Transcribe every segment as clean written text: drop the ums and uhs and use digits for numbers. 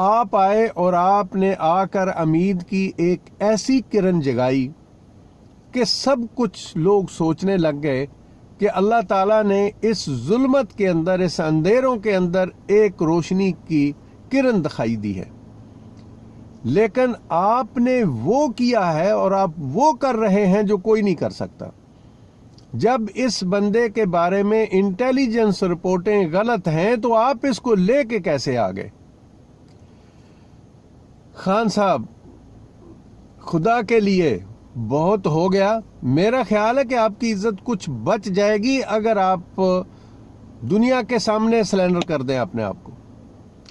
آپ آئے اور آپ نے آ کر امید کی ایک ایسی کرن جگائی کہ سب کچھ لوگ سوچنے لگ گئے کہ اللہ تعالیٰ نے اس ظلمت کے اندر، اس اندھیروں کے اندر ایک روشنی کی کرن دکھائی دی ہے۔ لیکن آپ نے وہ کیا ہے اور آپ وہ کر رہے ہیں جو کوئی نہیں کر سکتا۔ جب اس بندے کے بارے میں انٹیلیجنس رپورٹیں غلط ہیں تو آپ اس کو لے کے کیسے آ گئے؟ خان صاحب، خدا کے لیے بہت ہو گیا۔ میرا خیال ہے کہ آپ کی عزت کچھ بچ جائے گی اگر آپ دنیا کے سامنے سلینڈر کر دیں اپنے آپ کو،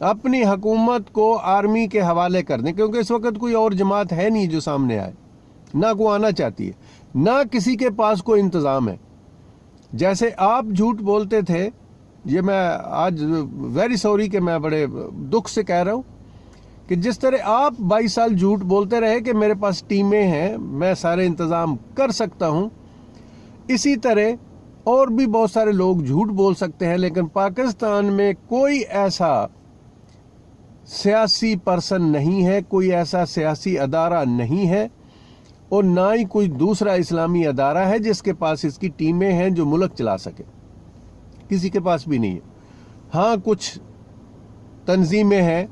اپنی حکومت کو آرمی کے حوالے کر دیں، کیونکہ اس وقت کوئی اور جماعت ہے نہیں جو سامنے آئے، نہ کوئی آنا چاہتی ہے، نہ کسی کے پاس کوئی انتظام ہے۔ جیسے آپ جھوٹ بولتے تھے، یہ میں آج ویری سوری کہ میں بڑے دکھ سے کہہ رہا ہوں کہ جس طرح آپ 22 سال جھوٹ بولتے رہے کہ میرے پاس ٹیمیں ہیں، میں سارے انتظام کر سکتا ہوں، اسی طرح اور بھی بہت سارے لوگ جھوٹ بول سکتے ہیں، لیکن پاکستان میں کوئی ایسا سیاسی پرسن نہیں ہے، کوئی ایسا سیاسی ادارہ نہیں ہے، اور نہ ہی کوئی دوسرا اسلامی ادارہ ہے جس کے پاس اس کی ٹیمیں ہیں جو ملک چلا سکے۔ کسی کے پاس بھی نہیں ہے۔ ہاں، کچھ تنظیمیں ہیں،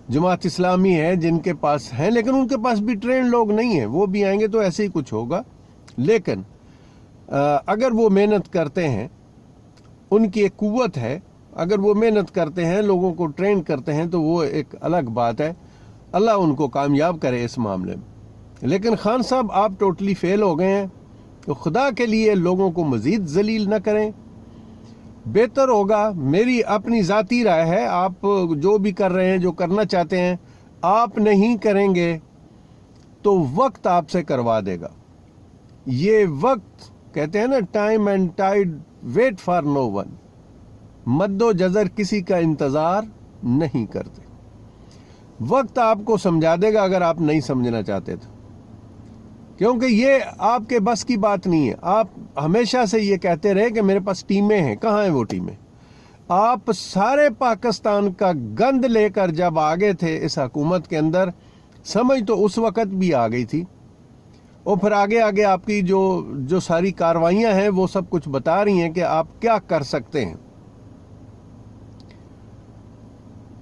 جماعت اسلامی ہے جن کے پاس ہیں، لیکن ان کے پاس بھی ٹرینڈ لوگ نہیں ہیں، وہ بھی آئیں گے تو ایسے ہی کچھ ہوگا۔ لیکن اگر وہ محنت کرتے ہیں، ان کی ایک قوت ہے، اگر وہ محنت کرتے ہیں، لوگوں کو ٹرین کرتے ہیں تو وہ ایک الگ بات ہے۔ اللہ ان کو کامیاب کرے اس معاملے میں۔ لیکن خان صاحب، آپ ٹوٹلی فیل ہو گئے ہیں، تو خدا کے لیے لوگوں کو مزید ذلیل نہ کریں۔ بہتر ہوگا، میری اپنی ذاتی رائے ہے، آپ جو بھی کر رہے ہیں، جو کرنا چاہتے ہیں، آپ نہیں کریں گے تو وقت آپ سے کروا دے گا۔ یہ وقت کہتے ہیں نا، time and tide wait for no one, مد و جزر کسی کا انتظار نہیں کرتے۔ وقت آپ کو سمجھا دے گا اگر آپ نہیں سمجھنا چاہتے تو، کیونکہ یہ آپ کے بس کی بات نہیں ہے۔ آپ ہمیشہ سے یہ کہتے رہے کہ میرے پاس ٹیمیں ہیں، کہاں ہیں وہ ٹیمیں؟ آپ سارے پاکستان کا گند لے کر جب آگے تھے اس حکومت کے اندر، سمجھ تو اس وقت بھی آ گئی تھی، اور پھر آگے آگے آپ کی جو ساری کاروائیاں ہیں وہ سب کچھ بتا رہی ہیں کہ آپ کیا کر سکتے ہیں۔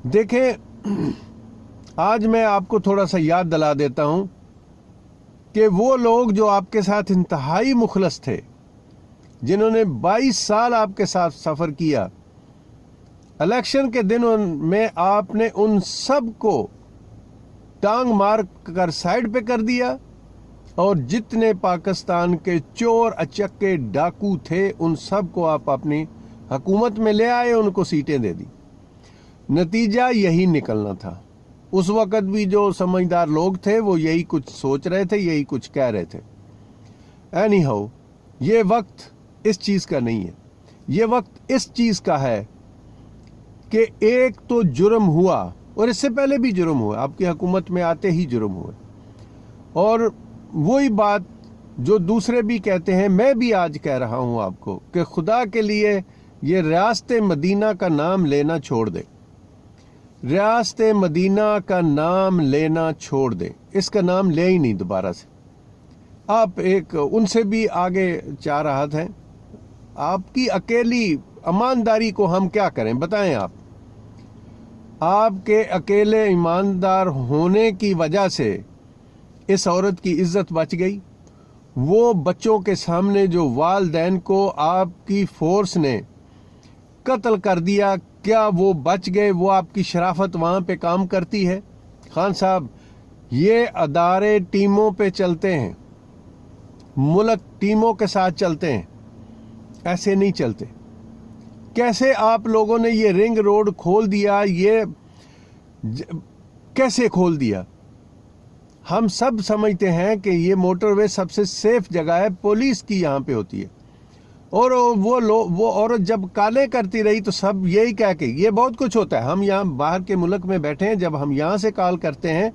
دیکھیں، آج میں آپ کو تھوڑا سا یاد دلا دیتا ہوں کہ وہ لوگ جو آپ کے ساتھ انتہائی مخلص تھے، جنہوں نے 22 سال آپ کے ساتھ سفر کیا، الیکشن کے دنوں میں آپ نے ان سب کو ٹانگ مار کر سائیڈ پہ کر دیا، اور جتنے پاکستان کے چور اچکے ڈاکو تھے ان سب کو آپ اپنی حکومت میں لے آئے، ان کو سیٹیں دے دی۔ نتیجہ یہی نکلنا تھا۔ اس وقت بھی جو سمجھدار لوگ تھے وہ یہی کچھ سوچ رہے تھے، یہی کچھ کہہ رہے تھے۔ اینی ہاؤ، یہ وقت اس چیز کا نہیں ہے، یہ وقت اس چیز کا ہے کہ ایک تو جرم ہوا، اور اس سے پہلے بھی جرم ہوا، آپ کی حکومت میں آتے ہی جرم ہوئے، اور وہی بات جو دوسرے بھی کہتے ہیں، میں بھی آج کہہ رہا ہوں آپ کو کہ خدا کے لیے یہ ریاست مدینہ کا نام لینا چھوڑ دے، ریاست مدینہ کا نام لینا چھوڑ دے، اس کا نام لے ہی نہیں دوبارہ سے۔ آپ ایک ان سے بھی آگے چاہ رہا تھے، آپ کی اکیلی ایمانداری کو ہم کیا کریں بتائیں؟ آپ کے اکیلے ایماندار ہونے کی وجہ سے اس عورت کی عزت بچ گئی۔ وہ بچوں کے سامنے جو والدین کو آپ کی فورس نے قتل کر دیا، کیا وہ بچ گئے؟ وہ آپ کی شرافت وہاں پہ کام کرتی ہے؟ خان صاحب، یہ ادارے ٹیموں پہ چلتے ہیں، ملک ٹیموں کے ساتھ چلتے ہیں، ایسے نہیں چلتے۔ کیسے آپ لوگوں نے یہ رنگ روڈ کھول دیا؟ یہ کیسے کھول دیا؟ ہم سب سمجھتے ہیں کہ یہ موٹر وے سب سے سیف جگہ ہے، پولیس کی یہاں پہ ہوتی ہے، اور وہ عورت جب کالے کرتی رہی تو سب یہی کہہ کے، یہ بہت کچھ ہوتا ہے۔ ہم یہاں باہر کے ملک میں بیٹھے ہیں، جب ہم یہاں سے کال کرتے ہیں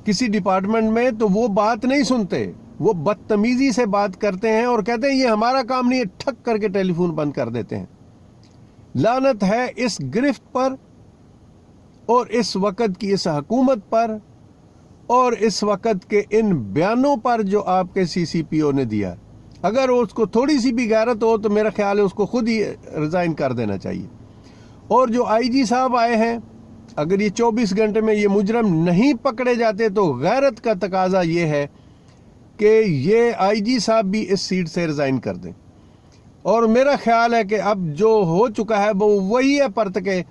کسی ڈپارٹمنٹ میں تو وہ بات نہیں سنتے، وہ بدتمیزی سے بات کرتے ہیں اور کہتے ہیں یہ ہمارا کام نہیں ہے، ٹھک کر کے ٹیلی فون بند کر دیتے ہیں۔ لعنت ہے اس گرفت پر، اور اس وقت کی اس حکومت پر اور اس وقت کے ان بیانوں پر جو آپ کے سی سی پی او نے دیا. اگر اس کو تھوڑی سی بھی غیرت ہو تو میرا خیال ہے اس کو خود ہی ریزائن کر دینا چاہیے. اور جو آئی جی صاحب آئے ہیں، اگر یہ 24 گھنٹے میں یہ مجرم نہیں پکڑے جاتے تو غیرت کا تقاضا یہ ہے کہ یہ آئی جی صاحب بھی اس سیٹ سے ریزائن کر دیں. اور میرا خیال ہے کہ اب جو ہو چکا ہے وہ وہی ہے پرت کے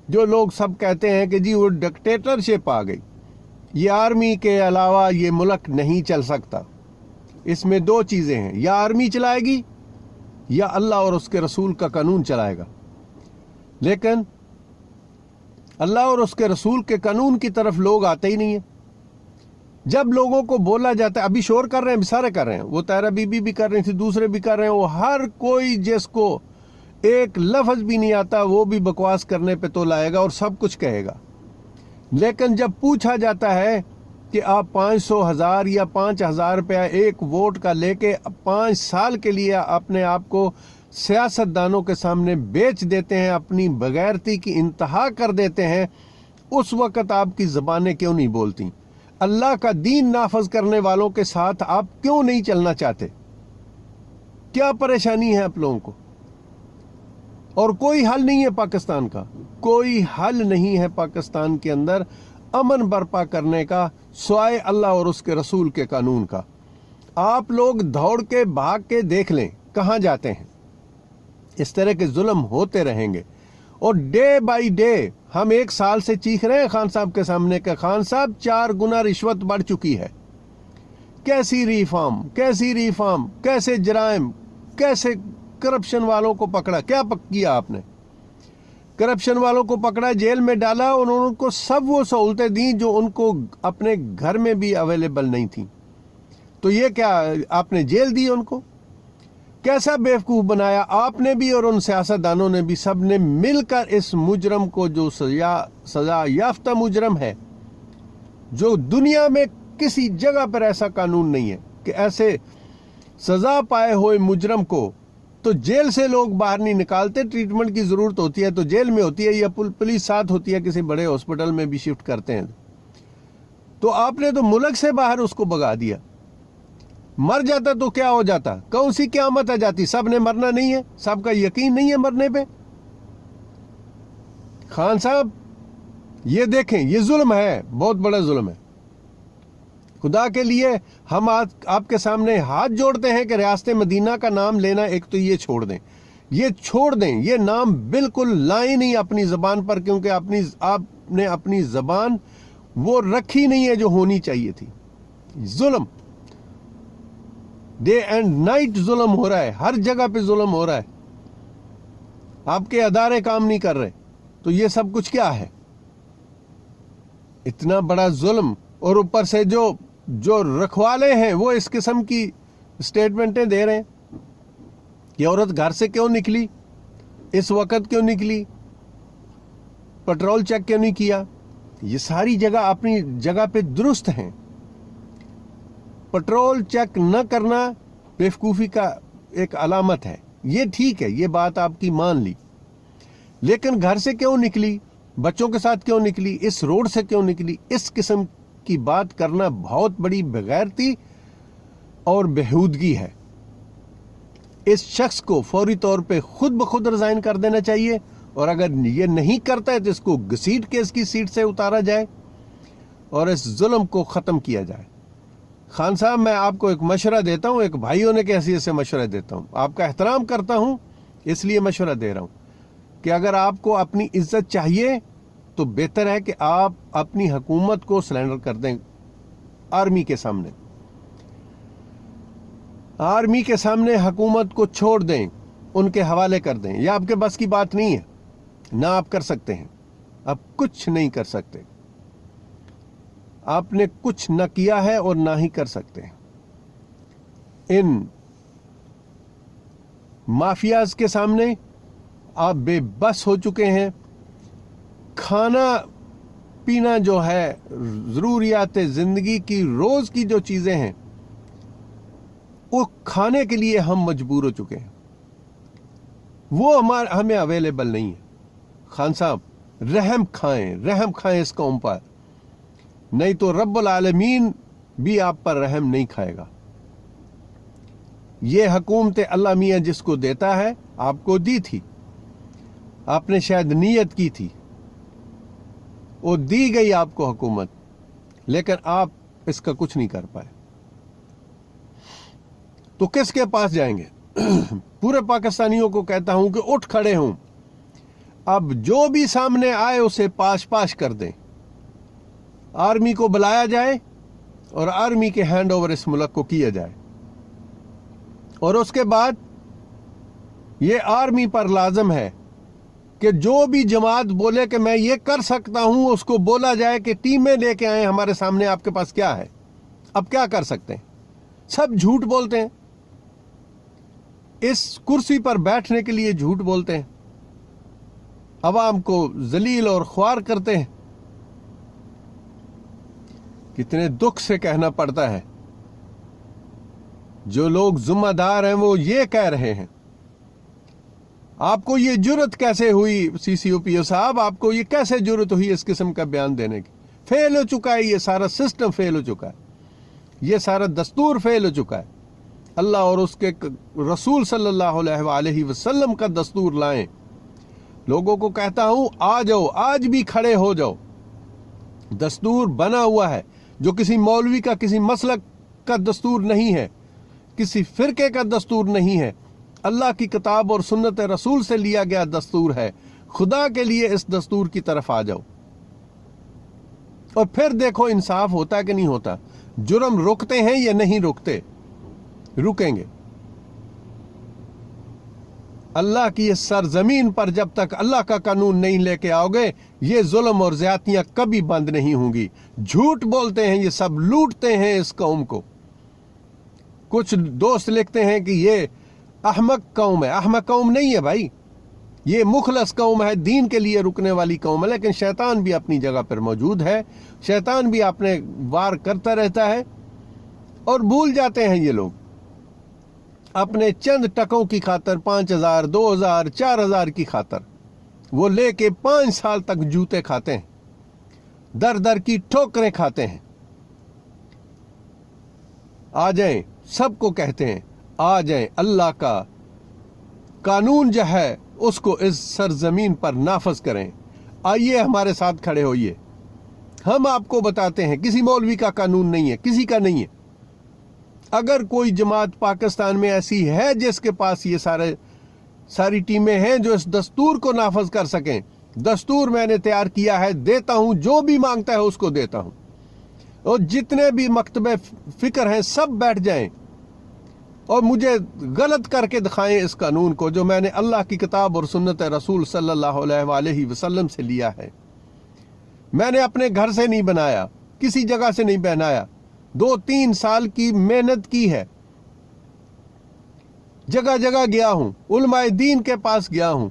جو لوگ سب کہتے ہیں کہ جی وہ ڈکٹیٹرشپ آ گئی، یہ آرمی کے علاوہ یہ ملک نہیں چل سکتا. اس میں دو چیزیں ہیں، یا آرمی چلائے گی یا اللہ اور اس کے رسول کا قانون چلائے گا. لیکن اللہ اور اس کے رسول کے قانون کی طرف لوگ آتے ہی نہیں ہیں. جب لوگوں کو بولا جاتا ہے، ابھی شور کر رہے ہیں، سارے کر رہے ہیں، وہ طاہرہ بی بی بھی کر رہی تھی، دوسرے بھی کر رہے ہیں، وہ ہر کوئی جس کو ایک لفظ بھی نہیں آتا وہ بھی بکواس کرنے پہ تو لائے گا اور سب کچھ کہے گا. لیکن جب پوچھا جاتا ہے کہ آپ 500,000 یا 5,000 روپیہ ایک ووٹ کا لے کے 5 سال کے لیے اپنے آپ کو سیاست دانوں کے سامنے بیچ دیتے ہیں، اپنی بغیرتی کی انتہا کر دیتے ہیں، اس وقت آپ کی زبانیں کیوں نہیں بولتی؟ اللہ کا دین نافذ کرنے والوں کے ساتھ آپ کیوں نہیں چلنا چاہتے؟ کیا پریشانی ہے آپ لوگوں کو؟ اور کوئی حل نہیں ہے پاکستان کا، کوئی حل نہیں ہے پاکستان کے اندر امن برپا کرنے کا سوائے اللہ اور اس کے رسول کے قانون کا. آپ لوگ دوڑ کے بھاگ کے دیکھ لیں کہاں جاتے ہیں. اس طرح کے ظلم ہوتے رہیں گے اور ڈے بائی ڈے ہم 1 سال سے چیخ رہے ہیں خان صاحب کے سامنے کہ خان صاحب 4 گنا رشوت بڑھ چکی ہے. کیسی ریفارم، کیسی ریفارم، کیسے جرائم، کیسے کرپشن والوں کو پکڑا. کیا کیا آپ نے؟ کرپشن والوں کو پکڑا، جیل میں ڈالا، انہوں نے کو سب وہ سہولتیں دیں جو ان کو اپنے گھر میں بھی اویلیبل نہیں تھیں. تو یہ کیا آپ نے جیل دی ان کو؟ کیسا بیوقوف بنایا آپ نے بھی اور ان سیاستدانوں نے بھی، سب نے مل کر اس مجرم کو جو سزا یافتہ مجرم ہے، جو دنیا میں کسی جگہ پر ایسا قانون نہیں ہے کہ ایسے سزا پائے ہوئے مجرم کو تو جیل سے لوگ باہر نہیں نکالتے. ٹریٹمنٹ کی ضرورت ہوتی ہے تو جیل میں ہوتی ہے یا پولیس ساتھ ہوتی ہے، کسی بڑے ہاسپٹل میں بھی شفٹ کرتے ہیں. تو آپ نے تو ملک سے باہر اس کو بھگا دیا. مر جاتا تو کیا ہو جاتا؟ کون سی قیامت آ جاتی؟ سب نے مرنا نہیں ہے، سب کا یقین نہیں ہے مرنے پہ. خان صاحب یہ دیکھیں، یہ ظلم ہے، بہت بڑا ظلم ہے. خدا کے لیے ہم آپ کے سامنے ہاتھ جوڑتے ہیں کہ ریاست مدینہ کا نام لینا ایک تو یہ چھوڑ دیں، یہ چھوڑ دیں، یہ نام بالکل لائیں نہیں اپنی زبان پر، کیونکہ آپ نے اپنی زبان وہ رکھی نہیں ہے جو ہونی چاہیے تھی. ظلم ڈے اینڈ نائٹ ظلم ہو رہا ہے، ہر جگہ پہ ظلم ہو رہا ہے. آپ کے ادارے کام نہیں کر رہے تو یہ سب کچھ کیا ہے؟ اتنا بڑا ظلم. اور اوپر سے جو رکھوالے ہیں وہ اس قسم کی سٹیٹمنٹیں دے رہے ہیں کہ عورت گھر سے کیوں نکلی، اس وقت کیوں نکلی، پیٹرول چیک کیوں نہیں کیا. یہ ساری جگہ اپنی جگہ پہ درست ہیں. پیٹرول چیک نہ کرنا بیوقوفی کا ایک علامت ہے، یہ ٹھیک ہے، یہ بات آپ کی مان لی. لیکن گھر سے کیوں نکلی، بچوں کے ساتھ کیوں نکلی، اس روڈ سے کیوں نکلی، اس قسم کی بات کرنا بہت بڑی بغیرتی اور بےہودگی ہے. اس شخص کو فوری طور پہ خود بخود ریزائن کر دینا چاہیے، اور اگر یہ نہیں کرتا ہے تو اس کو گھسیٹ کے اس کی سیٹ سے اتارا جائے اور اس ظلم کو ختم کیا جائے. خان صاحب میں آپ کو ایک مشورہ دیتا ہوں، ایک بھائی ہونے کی حیثیت سے مشورہ دیتا ہوں، آپ کا احترام کرتا ہوں اس لیے مشورہ دے رہا ہوں کہ اگر آپ کو اپنی عزت چاہیے تو بہتر ہے کہ آپ اپنی حکومت کو سلینڈر کر دیں آرمی کے سامنے. آرمی کے سامنے حکومت کو چھوڑ دیں، ان کے حوالے کر دیں. یہ آپ کے بس کی بات نہیں ہے، نہ آپ کر سکتے ہیں، آپ کچھ نہیں کر سکتے. آپ نے کچھ نہ کیا ہے اور نہ ہی کر سکتے. ان مافیاز کے سامنے آپ بے بس ہو چکے ہیں. کھانا پینا جو ہے، ضروریات زندگی کی روز کی جو چیزیں ہیں وہ کھانے کے لیے ہم مجبور ہو چکے ہیں، وہ ہمیں اویلیبل نہیں ہے. خان صاحب رحم کھائیں اس قوم پر، نہیں تو رب العالمین بھی آپ پر رحم نہیں کھائے گا۔ یہ حکومت اللہ میاں جس کو دیتا ہے، آپ کو دی تھی، آپ نے شاید نیت کی تھی، وہ دی گئی آپ کو حکومت، لیکن آپ اس کا کچھ نہیں کر پائے، تو کس کے پاس جائیں گے؟ پورے پاکستانیوں کو کہتا ہوں کہ اٹھ کھڑے ہوں، اب جو بھی سامنے آئے اسے پاش کر دیں، آرمی کو بلایا جائے اور آرمی کے ہینڈ اوور اس ملک کو کیا جائے، اور اس کے بعد یہ آرمی پر لازم ہے کہ جو بھی جماعت بولے کہ میں یہ کر سکتا ہوں، اس کو بولا جائے کہ ٹیمیں لے کے آئیں ہمارے سامنے، آپ کے پاس کیا ہے، اب کیا کر سکتے ہیں؟ سب جھوٹ بولتے ہیں، اس کرسی پر بیٹھنے کے لیے جھوٹ بولتے ہیں، عوام کو ذلیل اور خوار کرتے ہیں۔ کتنے دکھ سے کہنا پڑتا ہے، جو لوگ ذمہ دار ہیں وہ یہ کہہ رہے ہیں۔ آپ کو یہ جرت کیسے ہوئی سی سی او پی او صاحب، آپ کو یہ کیسے جرت ہوئی اس قسم کا بیان دینے کی؟ فیل ہو چکا ہے، یہ سارا سسٹم فیل ہو چکا ہے، یہ سارا دستور فیل ہو چکا ہے۔ اللہ اور اس کے رسول صلی اللہ علیہ وآلہ وسلم کا دستور لائیں۔ لوگوں کو کہتا ہوں آ جاؤ، آج بھی کھڑے ہو جاؤ، دستور بنا ہوا ہے، جو کسی مولوی کا، کسی مسلک کا دستور نہیں ہے، کسی فرقے کا دستور نہیں ہے، اللہ کی کتاب اور سنت رسول سے لیا گیا دستور ہے۔ خدا کے لیے اس دستور کی طرف آ جاؤ، اور پھر دیکھو انصاف ہوتا ہے کہ نہیں ہوتا، جرم رکتے ہیں یا نہیں رکتے، رکیں گے۔ اللہ کی اس سرزمین پر جب تک اللہ کا قانون نہیں لے کے آؤ گے، یہ ظلم اور زیادتیاں کبھی بند نہیں ہوں گی۔ جھوٹ بولتے ہیں، یہ سب لوٹتے ہیں اس قوم کو۔ کچھ دوست لکھتے ہیں کہ یہ احمق قوم ہے، احمق قوم نہیں ہے بھائی، یہ مخلص قوم ہے، دین کے لیے رکنے والی قوم ہے، لیکن شیطان بھی اپنی جگہ پر موجود ہے، شیطان بھی اپنے وار کرتا رہتا ہے، اور بھول جاتے ہیں یہ لوگ اپنے چند ٹکوں کی خاطر، 5,000 2,000 4,000 کی خاطر وہ لے کے 5 سال تک جوتے کھاتے ہیں، در در کی ٹھوکریں کھاتے ہیں۔ آ جائیں، سب کو کہتے ہیں آ جائیں، اللہ کا قانون جو ہے اس کو اس سرزمین پر نافذ کریں، آئیے ہمارے ساتھ کھڑے ہوئیے، ہم آپ کو بتاتے ہیں کسی مولوی کا قانون نہیں ہے، کسی کا نہیں ہے۔ اگر کوئی جماعت پاکستان میں ایسی ہے جس کے پاس یہ ساری ٹیمیں ہیں جو اس دستور کو نافذ کر سکیں، دستور میں نے تیار کیا ہے، دیتا ہوں، جو بھی مانگتا ہے اس کو دیتا ہوں، اور جتنے بھی مکتب فکر ہیں سب بیٹھ جائیں اور مجھے غلط کر کے دکھائیں اس قانون کو، جو میں نے اللہ کی کتاب اور سنت رسول صلی اللہ علیہ وآلہ وسلم سے لیا ہے۔ میں نے اپنے گھر سے نہیں بنایا، کسی جگہ سے نہیں بنایا، 2-3 سال کی محنت کی ہے، جگہ جگہ گیا ہوں، علماء دین کے پاس گیا ہوں،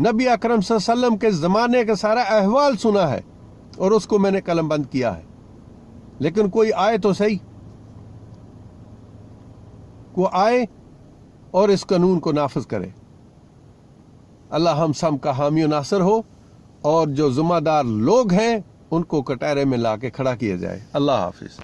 نبی اکرم صلی اللہ علیہ وسلم کے زمانے کا سارا احوال سنا ہے، اور اس کو میں نے قلم بند کیا ہے۔ لیکن کوئی آئے تو صحیح، کوئی آئے اور اس قانون کو نافذ کرے۔ اللہ ہم سب کا حامی و ناصر ہو، اور جو ذمہ دار لوگ ہیں ان کو کٹہرے میں لا کے کھڑا کیا جائے۔ اللہ حافظ۔